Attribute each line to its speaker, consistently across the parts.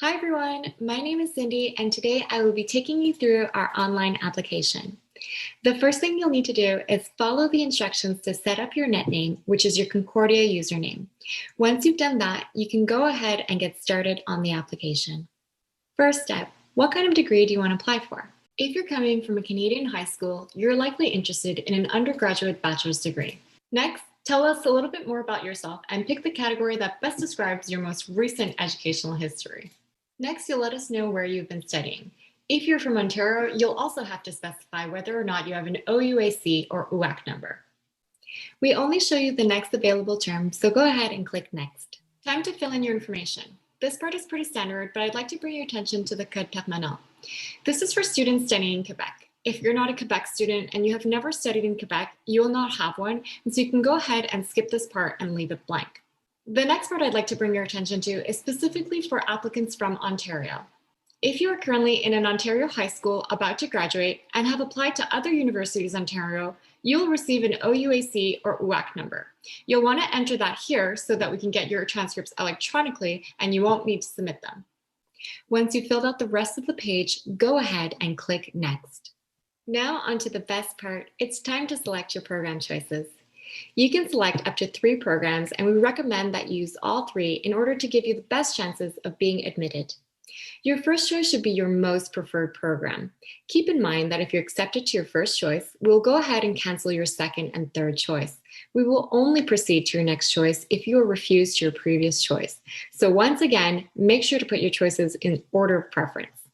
Speaker 1: Hi everyone, my name is Cindy and today I will be taking you through our online application. The first thing you'll need to do is follow the instructions to set up your NetName, which is your Concordia username. Once you've done that, you can go ahead and get started on the application. First step, what kind of degree do you want to apply for? If you're coming from a Canadian high school, you're likely interested in an undergraduate bachelor's degree. Next, tell us a little bit more about yourself and pick the category that best describes your most recent educational history. Next, you'll let us know where you've been studying. If you're from Ontario, you'll also have to specify whether or not you have an OUAC or UAC number. We only show you the next available term, so go ahead and click Next. Time to fill in your information. This part is pretty standard, but I'd like to bring your attention to the Code permanent. This is for students studying in Quebec. If you're not a Quebec student and you have never studied in Quebec, you will not have one, and so you can go ahead and skip this part and leave it blank. The next part I'd like to bring your attention to is specifically for applicants from Ontario. If you are currently in an Ontario high school about to graduate and have applied to other universities in Ontario, you'll receive an OUAC or UAC number. You'll want to enter that here so that we can get your transcripts electronically and you won't need to submit them. Once you've filled out the rest of the page, go ahead and click Next. Now onto the best part, it's time to select your program choices. You can select up to 3 programs, and we recommend that you use all 3 in order to give you the best chances of being admitted. Your first choice should be your most preferred program. Keep in mind that if you're accepted to your first choice, we'll go ahead and cancel your second and third choice. We will only proceed to your next choice if you are refused to your previous choice. So once again, make sure to put your choices in order of preference.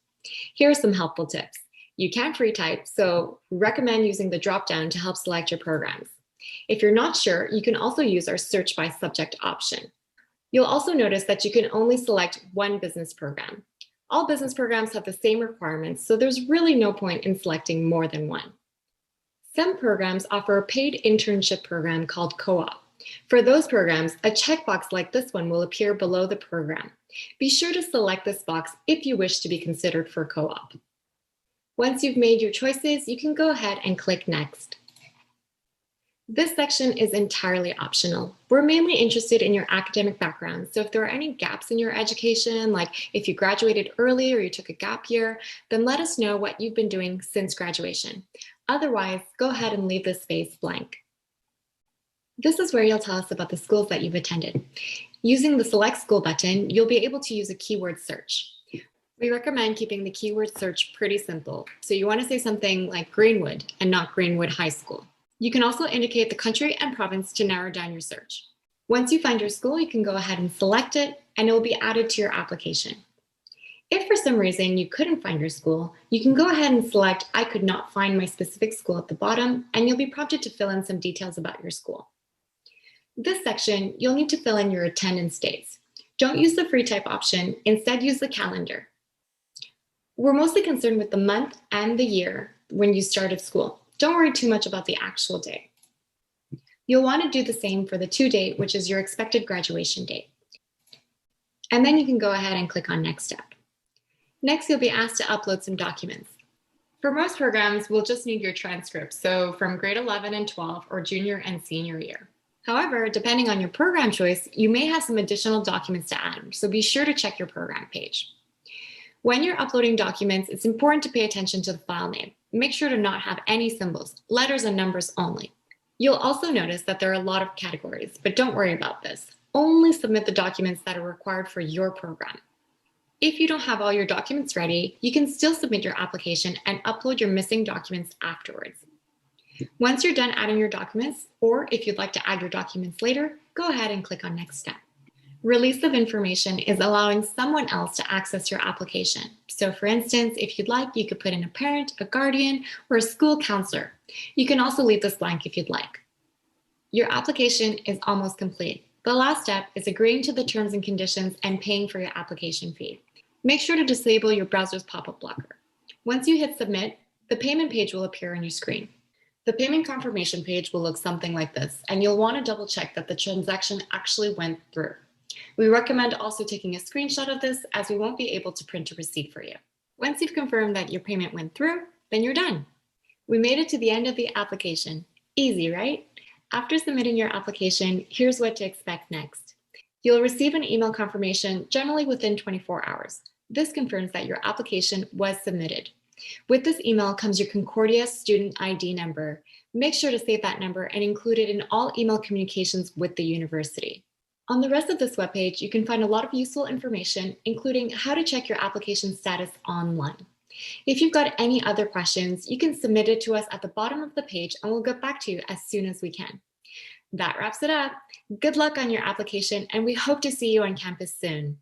Speaker 1: Here are some helpful tips. You can't free type, so recommend using the drop-down to help select your programs. If you're not sure, you can also use our search by subject option. You'll also notice that you can only select one business program. All business programs have the same requirements, so there's really no point in selecting more than one. Some programs offer a paid internship program called co-op. For those programs, a checkbox like this one will appear below the program. Be sure to select this box if you wish to be considered for co-op. Once you've made your choices, you can go ahead and click Next. This section is entirely optional. We're mainly interested in your academic background, so if there are any gaps in your education, like if you graduated early or you took a gap year, then let us know what you've been doing since graduation. Otherwise, go ahead and leave this space blank. This is where you'll tell us about the schools that you've attended. Using the Select School button, you'll be able to use a keyword search. We recommend keeping the keyword search pretty simple, so you want to say something like Greenwood and not Greenwood High School. You can also indicate the country and province to narrow down your search. Once you find your school, you can go ahead and select it, and it will be added to your application. If for some reason you couldn't find your school, you can go ahead and select I could not find my specific school at the bottom, and you'll be prompted to fill in some details about your school. This section, you'll need to fill in your attendance dates. Don't use the free type option, instead use the calendar. We're mostly concerned with the month and the year when you started school. Don't worry too much about the actual day. You'll want to do the same for the to date, which is your expected graduation date. And then you can go ahead and click on Next Step. Next, you'll be asked to upload some documents. For most programs, we'll just need your transcripts, so from grade 11 and 12 or junior and senior year. However, depending on your program choice, you may have some additional documents to add, so be sure to check your program page. When you're uploading documents, it's important to pay attention to the file name. Make sure to not have any symbols, letters and numbers only. You'll also notice that there are a lot of categories, but don't worry about this. Only submit the documents that are required for your program. If you don't have all your documents ready, you can still submit your application and upload your missing documents afterwards. Once you're done adding your documents, or if you'd like to add your documents later, go ahead and click on Next Step. Release of information is allowing someone else to access your application. So for instance, if you'd like, you could put in a parent, a guardian, or a school counselor. You can also leave this blank if you'd like. Your application is almost complete. The last step is agreeing to the terms and conditions and paying for your application fee. Make sure to disable your browser's pop-up blocker. Once you hit submit, the payment page will appear on your screen. The payment confirmation page will look something like this, and you'll want to double check that the transaction actually went through. We recommend also taking a screenshot of this as we won't be able to print a receipt for you. Once you've confirmed that your payment went through, then you're done. We made it to the end of the application. Easy, right? After submitting your application, here's what to expect next. You'll receive an email confirmation generally within 24 hours. This confirms that your application was submitted. With this email comes your Concordia student ID number. Make sure to save that number and include it in all email communications with the university. On the rest of this webpage, you can find a lot of useful information, including how to check your application status online. If you've got any other questions, you can submit it to us at the bottom of the page and we'll get back to you as soon as we can. That wraps it up. Good luck on your application, and we hope to see you on campus soon.